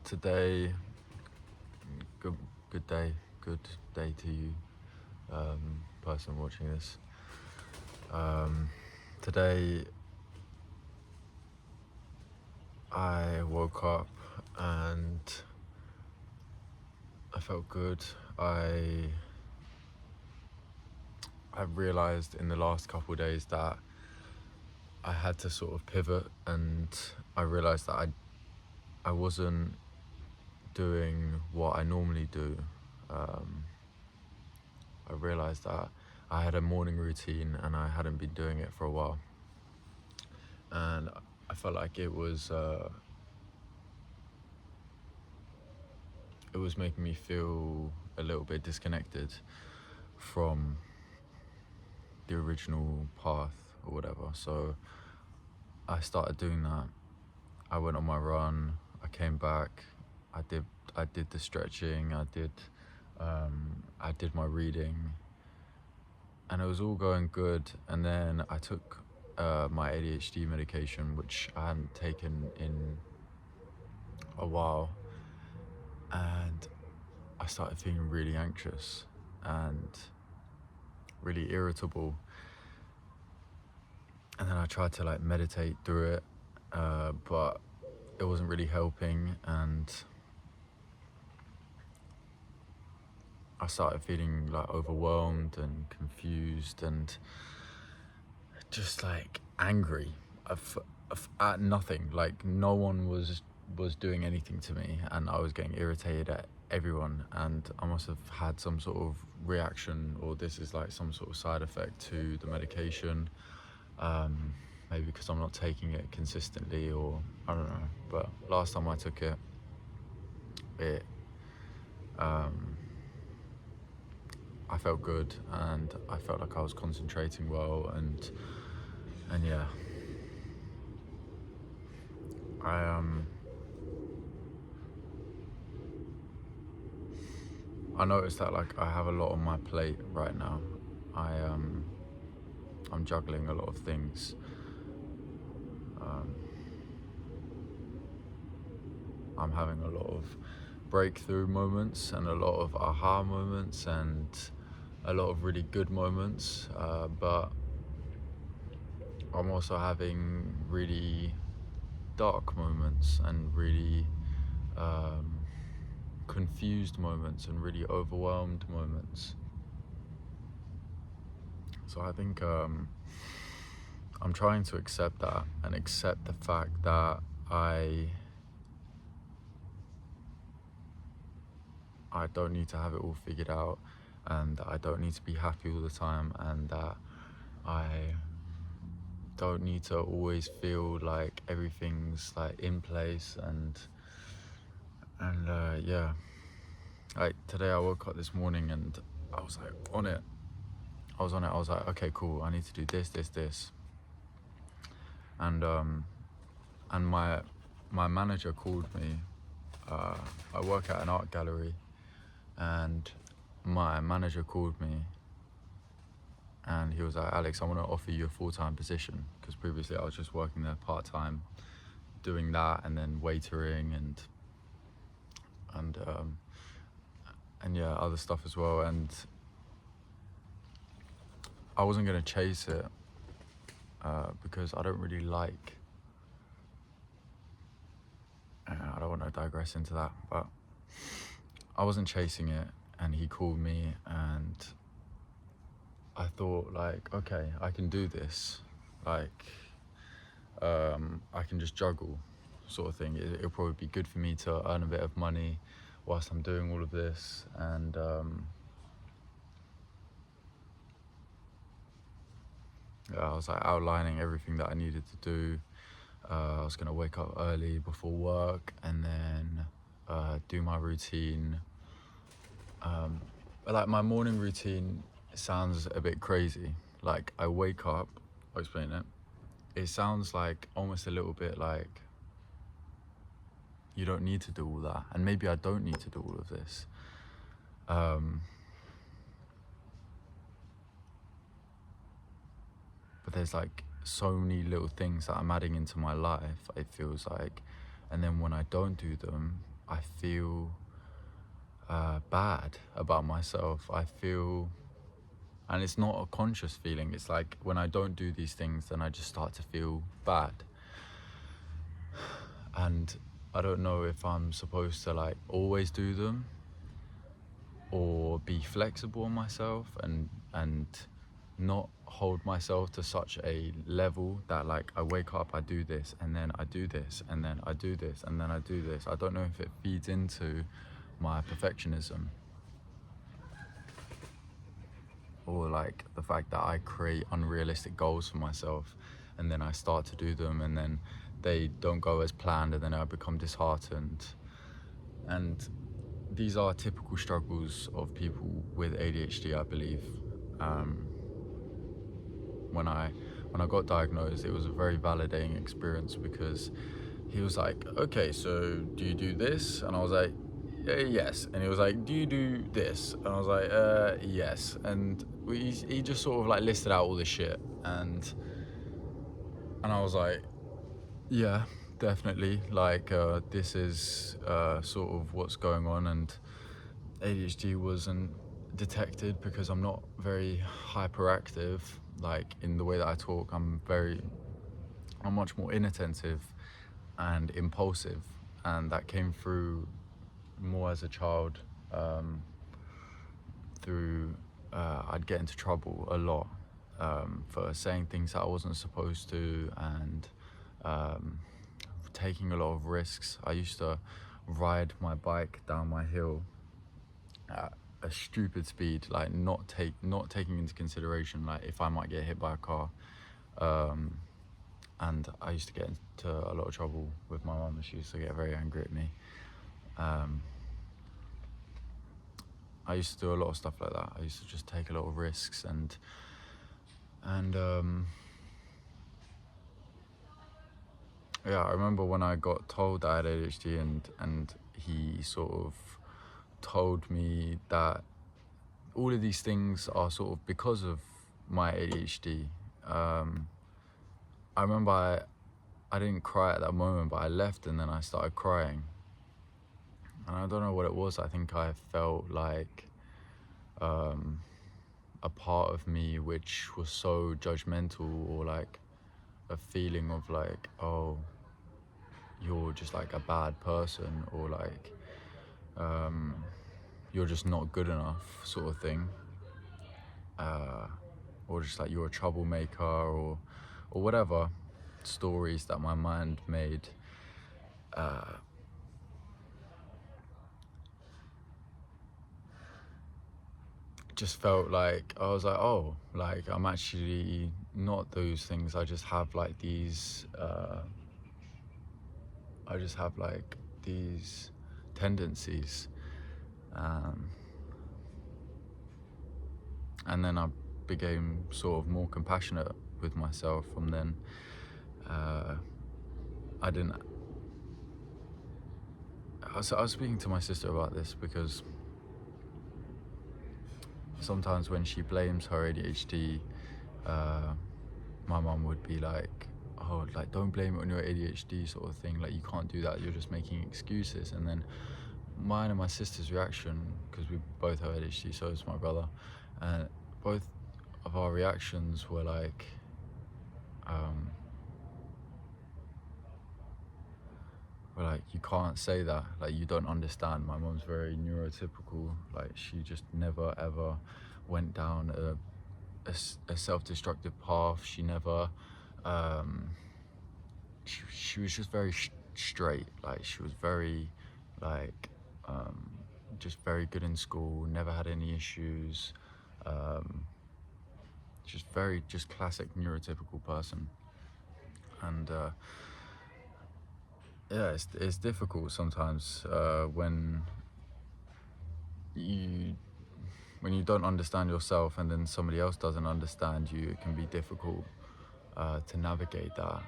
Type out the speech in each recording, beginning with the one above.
Today, good day, good day to you, person watching this. Today, I woke up and I felt good. I realized in the last couple of days that I had to sort of pivot, and I realized that I wasn't doing what I normally do. I realized that I had a morning routine and I hadn't been doing it for a while, and I felt like it was making me feel a little bit disconnected from the original path or whatever. So I started doing that. I went on my run, I came back, I did the stretching, I did my reading, and it was all going good. And then I took my ADHD medication, which I hadn't taken in a while, and I started feeling really anxious and really irritable. And then I tried to like meditate through it, but it wasn't really helping, and I started feeling like overwhelmed and confused and just like angry at nothing. Like no one was doing anything to me, and I was getting irritated at everyone, and I must have had some sort of reaction, or this is like some sort of side effect to the medication. Maybe because I'm not taking it consistently, or I don't know. But last time I took it, I felt good, and I felt like I was concentrating well, and yeah, I noticed that like I have a lot on my plate right now. I'm juggling a lot of things. I'm having a lot of breakthrough moments and a lot of aha moments and a lot of really good moments, but I'm also having really dark moments and really confused moments and really overwhelmed moments. So I think I'm trying to accept that, and accept the fact that I don't need to have it all figured out, and that I don't need to be happy all the time, and that I don't need to always feel like everything's like in place, and yeah. Like today I woke up this morning and I was like on it. I was like, okay, cool, I need to do this. And my manager called me. I work at an art gallery, and my manager called me and he was like, Alex, I want to offer you a full-time position, because previously I was just working there part-time, doing that and then waitering and yeah, other stuff as well. And I wasn't going to chase it because I don't really like, I don't want to digress into that, but I wasn't chasing it. And he called me and I thought like, okay, I can do this. Like, I can just juggle, sort of thing. It'll probably be good for me to earn a bit of money whilst I'm doing all of this. And I was like outlining everything that I needed to do. I was gonna wake up early before work and then do my routine. But like my morning routine sounds a bit crazy. Like I wake up, I'll explain it. It sounds like almost a little bit like you don't need to do all that, and maybe I don't need to do all of this. But there's like so many little things that I'm adding into my life, it feels like, and then when I don't do them, I feel bad about myself. I feel, and it's not a conscious feeling, it's like when I don't do these things, then I just start to feel bad. And I don't know if I'm supposed to like always do them or be flexible on myself and not hold myself to such a level that like I wake up, I do this, and then I do this, and then I do this, and then I do this. I don't know if it feeds into my perfectionism, or like the fact that I create unrealistic goals for myself and then I start to do them and then they don't go as planned and then I become disheartened. And these are typical struggles of people with ADHD, I believe. When I got diagnosed, it was a very validating experience because he was like, okay, so do you do this? And I was like, yes. And he was like, do you do this? And I was like, yes. And he just sort of like listed out all this shit, and I was like, yeah, definitely, like this is sort of what's going on. And ADHD wasn't detected because I'm not very hyperactive, like in the way that I talk. I'm much more inattentive and impulsive, and that came through more as a child. Through I'd get into trouble a lot for saying things that I wasn't supposed to, and taking a lot of risks. I used to ride my bike down my hill at a stupid speed, like not taking into consideration like if I might get hit by a car. And I used to get into a lot of trouble with my mum, and she used to get very angry at me. I used to do a lot of stuff like that. I used to just take a lot of risks, and yeah, I remember when I got told that I had ADHD, and he sort of told me that all of these things are sort of because of my ADHD. I remember I didn't cry at that moment, but I left and then I started crying. And I don't know what it was. I think I felt like a part of me which was so judgmental, or like a feeling of like, oh, you're just like a bad person, or like you're just not good enough, sort of thing. Or just like you're a troublemaker, or whatever stories that my mind made. Just felt like I was like, oh, like I'm actually not those things. I just have like these tendencies. And then I became sort of more compassionate with myself from then. I didn't I was speaking to my sister about this because sometimes when she blames her ADHD, my mum would be like, oh, like don't blame it on your ADHD, sort of thing, like you can't do that, you're just making excuses. And then mine and my sister's reaction, because we both have ADHD, so it's my brother, and both of our reactions were like, you can't say that, like you don't understand. My mum's very neurotypical, like she just never ever went down a self-destructive path. She never she was just very straight, like she was very like just very good in school, never had any issues, just classic neurotypical person. And yeah, it's difficult sometimes you when you don't understand yourself and then somebody else doesn't understand you. It can be difficult to navigate that.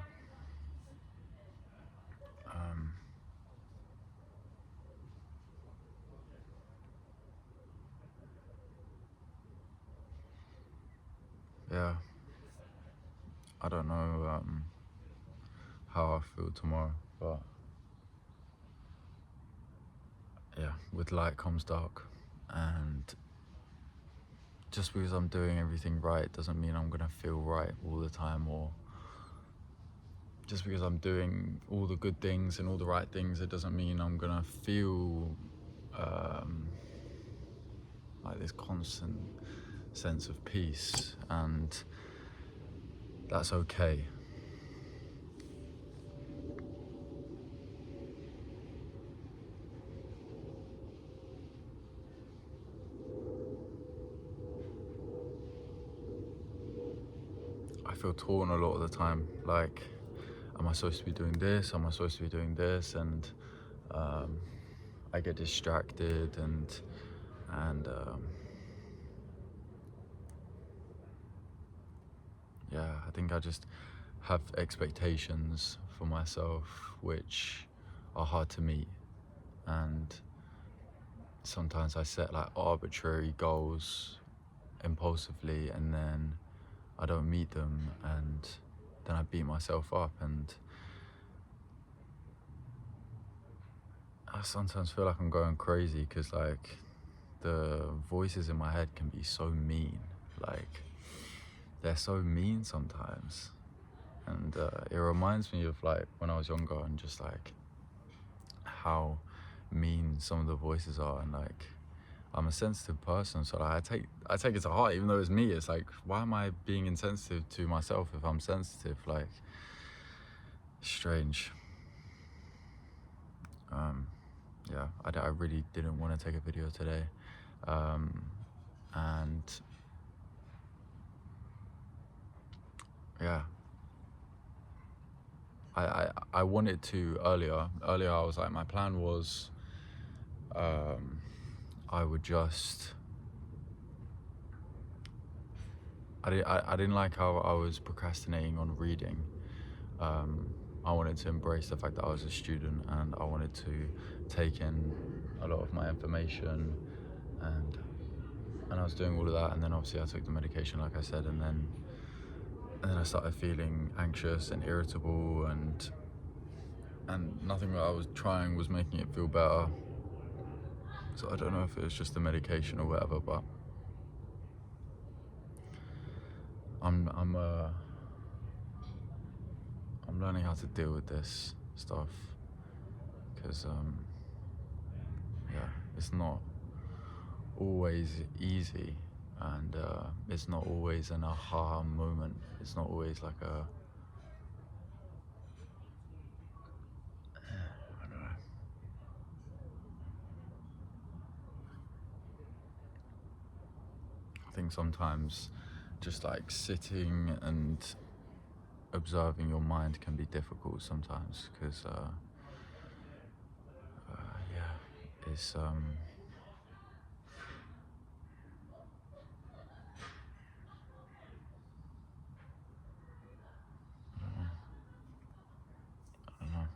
Yeah, I don't know how I feel tomorrow, but yeah, with light comes dark, and just because I'm doing everything right doesn't mean I'm gonna feel right all the time, or just because I'm doing all the good things and all the right things, it doesn't mean I'm gonna feel like this constant sense of peace, and that's okay. I feel torn a lot of the time, like, am I supposed to be doing this? Am I supposed to be doing this? And I get distracted, and yeah, I think I just have expectations for myself which are hard to meet, and sometimes I set like arbitrary goals impulsively, and then I don't meet them, and then I beat myself up, and I sometimes feel like I'm going crazy because like the voices in my head can be so mean, like they're so mean sometimes, and it reminds me of like when I was younger, and just like how mean some of the voices are, and like I'm a sensitive person, so like, I take it to heart, even though it's me. It's like, why am I being insensitive to myself if I'm sensitive? Like, strange. Yeah, I really didn't want to take a video today, and yeah, I wanted to earlier. Earlier, I was like, my plan was, I would just. I didn't like how I was procrastinating on reading. I wanted to embrace the fact that I was a student, and I wanted to take in a lot of my information, and I was doing all of that, and then obviously I took the medication, like I said, and then I started feeling anxious and irritable, and nothing that I was trying was making it feel better. So I don't know if it was just the medication or whatever, but I'm learning how to deal with this stuff, because yeah, it's not always easy, and it's not always an aha moment. It's not always like a, I don't know. I think sometimes just like sitting and observing your mind can be difficult sometimes, because yeah, it's I don't know.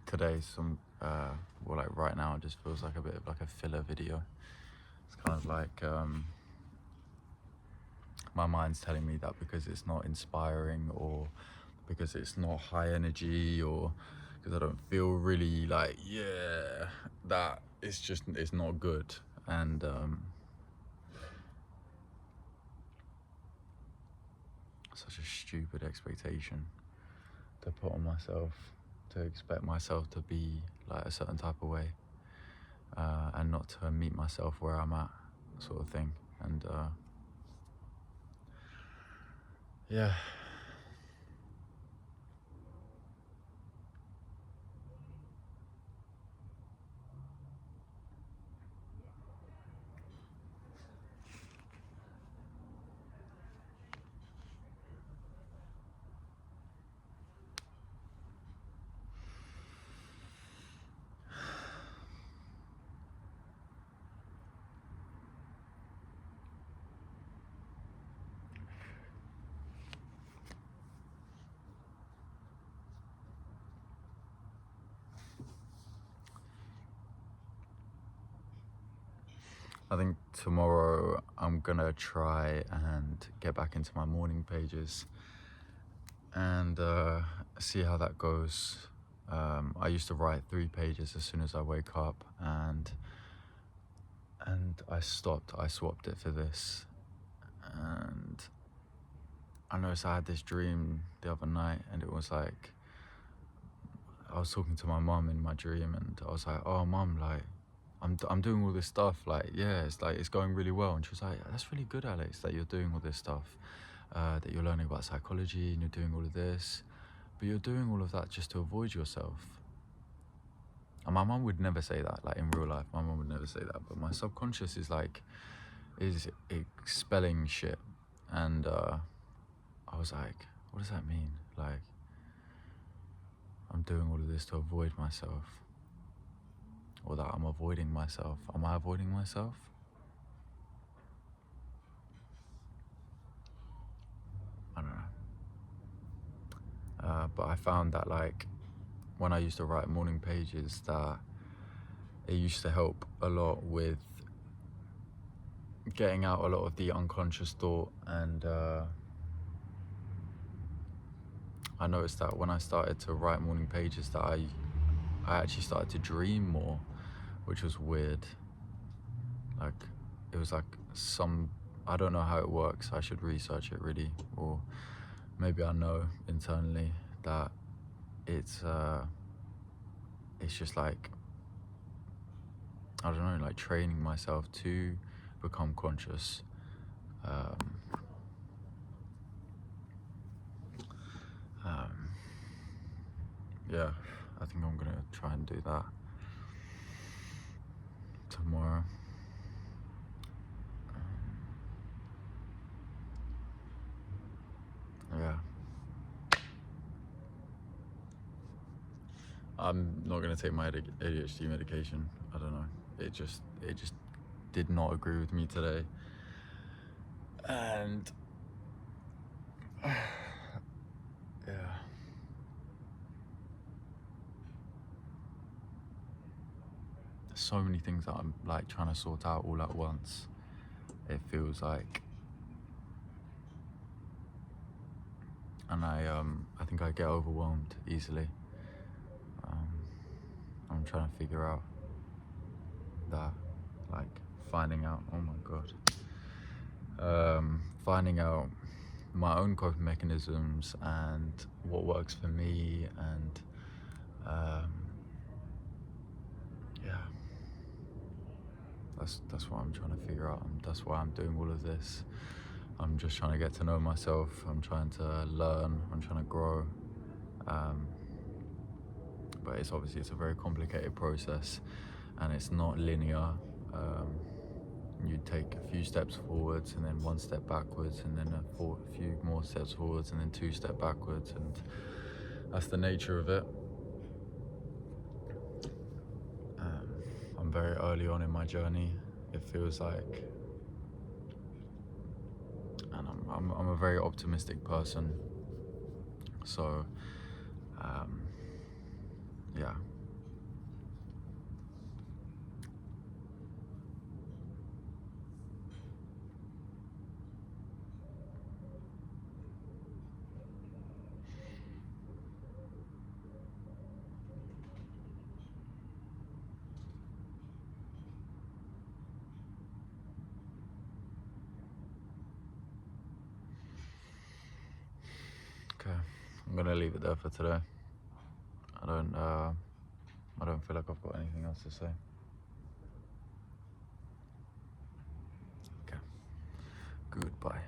Today, well, like right now, it just feels like a bit of like a filler video. It's kind of like my mind's telling me that because it's not inspiring, or because it's not high energy, or because I don't feel really like, yeah, that it's not good. And such a stupid expectation to put on myself, to expect myself to be like a certain type of way, and not to meet myself where I'm at, sort of thing. And yeah. I think tomorrow I'm gonna try and get back into my morning pages and see how that goes. I used to write 3 pages as soon as I wake up, and I stopped. I swapped it for this, and I noticed I had this dream the other night, and it was like I was talking to my mum in my dream, and I was like, "Oh, mum, like I'm doing all this stuff. Like, yeah, it's like it's going really well." And she was like, "That's really good, Alex, that you're doing all this stuff, that you're learning about psychology and you're doing all of this, but you're doing all of that just to avoid yourself." And my mum would never say that, like in real life. My mum would never say that, but my subconscious is expelling shit, and I was like, "What does that mean? Like, I'm doing all of this to avoid myself, or that I'm avoiding myself. Am I avoiding myself?" I don't know. But I found that, like, when I used to write morning pages, that it used to help a lot with getting out a lot of the unconscious thought. And I noticed that when I started to write morning pages, that I actually started to dream more, which was weird. Like, it was like I don't know how it works. I should research it really, or maybe I know internally that it's just like, I don't know, like training myself to become conscious. Yeah, I think I'm gonna try and do that tomorrow. Yeah. I'm not gonna take my ADHD medication. I don't know. It just did not agree with me today. And yeah. So many things that I'm like trying to sort out all at once. It feels like, and I think I get overwhelmed easily. I'm trying to figure out that, like finding out. Oh my god. Finding out my own coping mechanisms and what works for me, and yeah, that's what I'm trying to figure out. That's why I'm doing all of this. I'm just trying to get to know myself. I'm trying to learn. I'm trying to grow. But it's a very complicated process, and it's not linear. You take a few steps forwards, and then 1 step backwards, and then a few more steps forwards, and then 2 steps backwards, and that's the nature of it. I'm very early on in my journey, it feels like, and I'm a very optimistic person, so yeah. Okay, I'm gonna leave it there for today. I don't feel like I've got anything else to say. Okay, goodbye.